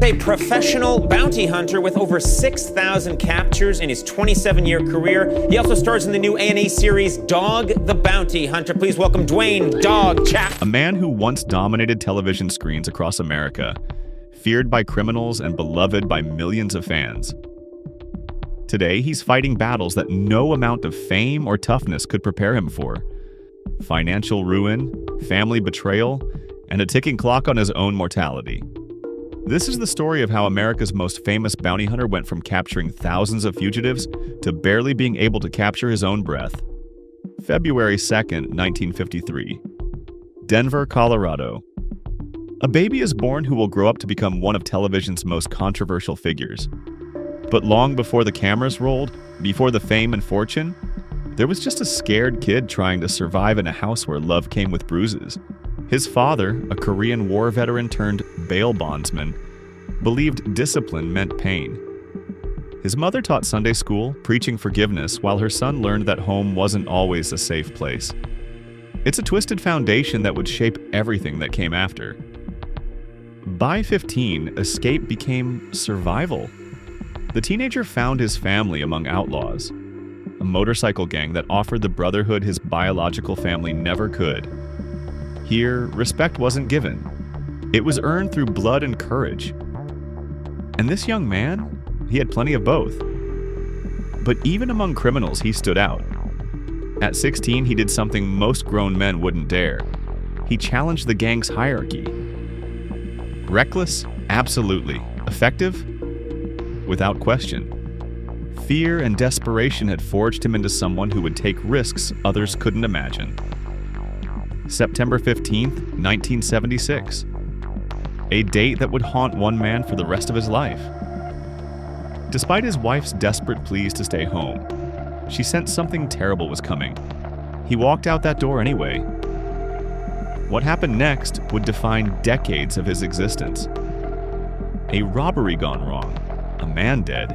a professional bounty hunter with over 6,000 captures in his 27-year career. He also stars in the new A&E series Dog the Bounty Hunter. Please welcome Duane "Dog" Chapman. A man who once dominated television screens across America, feared by criminals and beloved by millions of fans. Today, he's fighting battles that no amount of fame or toughness could prepare him for. Financial ruin, family betrayal, and a ticking clock on his own mortality. This is the story of how America's most famous bounty hunter went from capturing thousands of fugitives to barely being able to capture his own breath. February 2nd, 1953. Denver, Colorado. A baby is born who will grow up to become one of television's most controversial figures. But long before the cameras rolled, before the fame and fortune, there was just a scared kid trying to survive in a house where love came with bruises. His father, a Korean War veteran turned bail bondsman, believed discipline meant pain. His mother taught Sunday school, preaching forgiveness, while her son learned that home wasn't always a safe place. It's a twisted foundation that would shape everything that came after. By 15, escape became survival. The teenager found his family among outlaws, a motorcycle gang that offered the brotherhood his biological family never could. Here, respect wasn't given. It was earned through blood and courage. And this young man, he had plenty of both. But even among criminals, he stood out. At 16, he did something most grown men wouldn't dare. He challenged the gang's hierarchy. Reckless? Absolutely. Effective? Without question. Fear and desperation had forged him into someone who would take risks others couldn't imagine. September 15th, 1976. A date that would haunt one man for the rest of his life. Despite his wife's desperate pleas to stay home, she sensed something terrible was coming. He walked out that door anyway. What happened next would define decades of his existence. A robbery gone wrong, a man dead,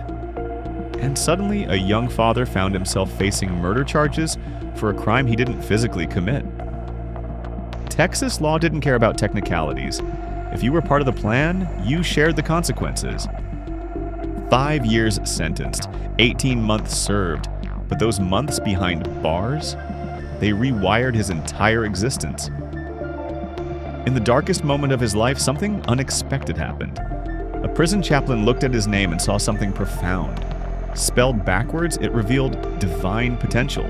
and suddenly a young father found himself facing murder charges for a crime he didn't physically commit. Texas law didn't care about technicalities. If you were part of the plan, you shared the consequences. 5 years sentenced, 18 months served, but those months behind bars, they rewired his entire existence. In the darkest moment of his life, something unexpected happened. A prison chaplain looked at his name and saw something profound. Spelled backwards, it revealed divine potential.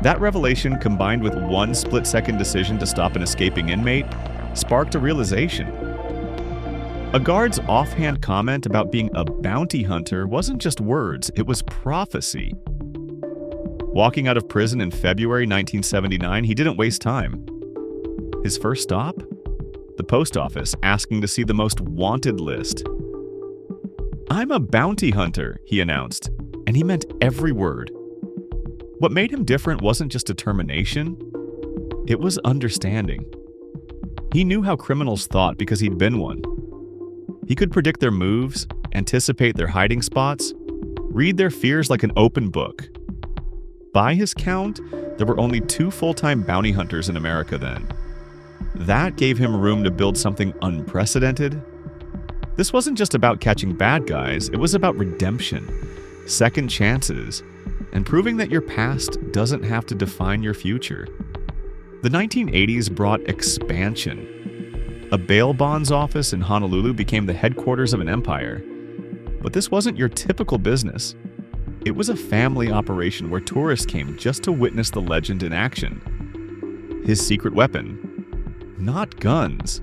That revelation, combined with one split-second decision to stop an escaping inmate, sparked a realization. A guard's offhand comment about being a bounty hunter wasn't just words, it was prophecy. Walking out of prison in February 1979, he didn't waste time. His first stop? The post office, asking to see the most wanted list. "I'm a bounty hunter," he announced, and he meant every word. What made him different wasn't just determination, it was understanding. He knew how criminals thought because he'd been one. He could predict their moves, anticipate their hiding spots, read their fears like an open book. By his count, there were only 2 full-time bounty hunters in America then. That gave him room to build something unprecedented. This wasn't just about catching bad guys, it was about redemption, second chances, and proving that your past doesn't have to define your future. The 1980s brought expansion. A bail bonds office in Honolulu became the headquarters of an empire. But this wasn't your typical business. It was a family operation where tourists came just to witness the legend in action. His secret weapon? Not guns.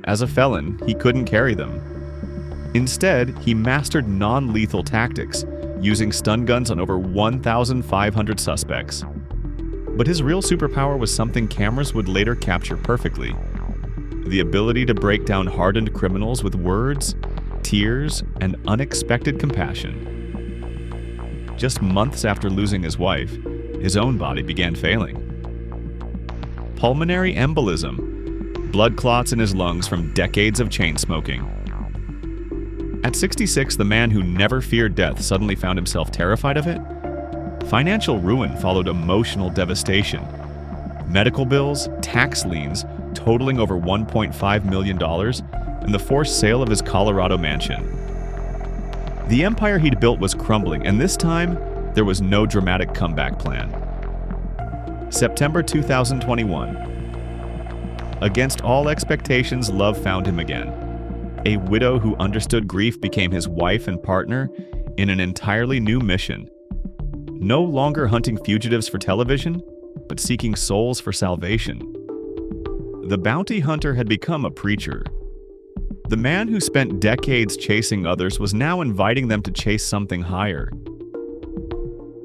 As a felon, he couldn't carry them. Instead, he mastered non-lethal tactics, using stun guns on over 1,500 suspects. But his real superpower was something cameras would later capture perfectly. The ability to break down hardened criminals with words, tears, and unexpected compassion. Just months after losing his wife, his own body began failing. Pulmonary embolism, blood clots in his lungs from decades of chain smoking. At 66, the man who never feared death suddenly found himself terrified of it. Financial ruin followed emotional devastation. Medical bills, tax liens totaling over $1.5 million, and the forced sale of his Colorado mansion. The empire he'd built was crumbling, and this time, there was no dramatic comeback plan. September 2021. Against all expectations, love found him again. A widow who understood grief became his wife and partner in an entirely new mission. No longer hunting fugitives for television, but seeking souls for salvation. The bounty hunter had become a preacher. The man who spent decades chasing others was now inviting them to chase something higher.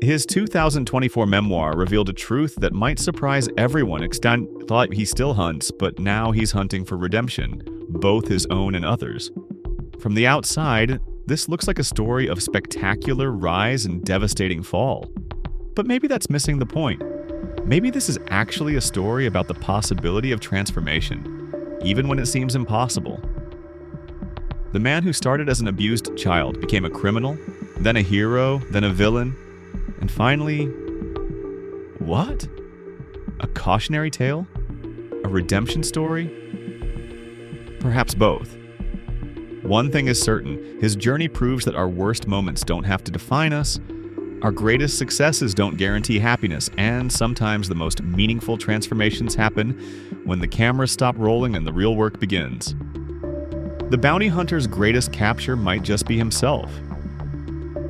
His 2024 memoir revealed a truth that might surprise everyone. Extant thought he still hunts, but now he's hunting for redemption, both his own and others. From the outside, this looks like a story of spectacular rise and devastating fall. But maybe that's missing the point. Maybe this is actually a story about the possibility of transformation, even when it seems impossible. The man who started as an abused child became a criminal, then a hero, then a villain, and finally, what? A cautionary tale? A redemption story? Perhaps both. One thing is certain, his journey proves that our worst moments don't have to define us, our greatest successes don't guarantee happiness, and sometimes the most meaningful transformations happen when the cameras stop rolling and the real work begins. The bounty hunter's greatest capture might just be himself.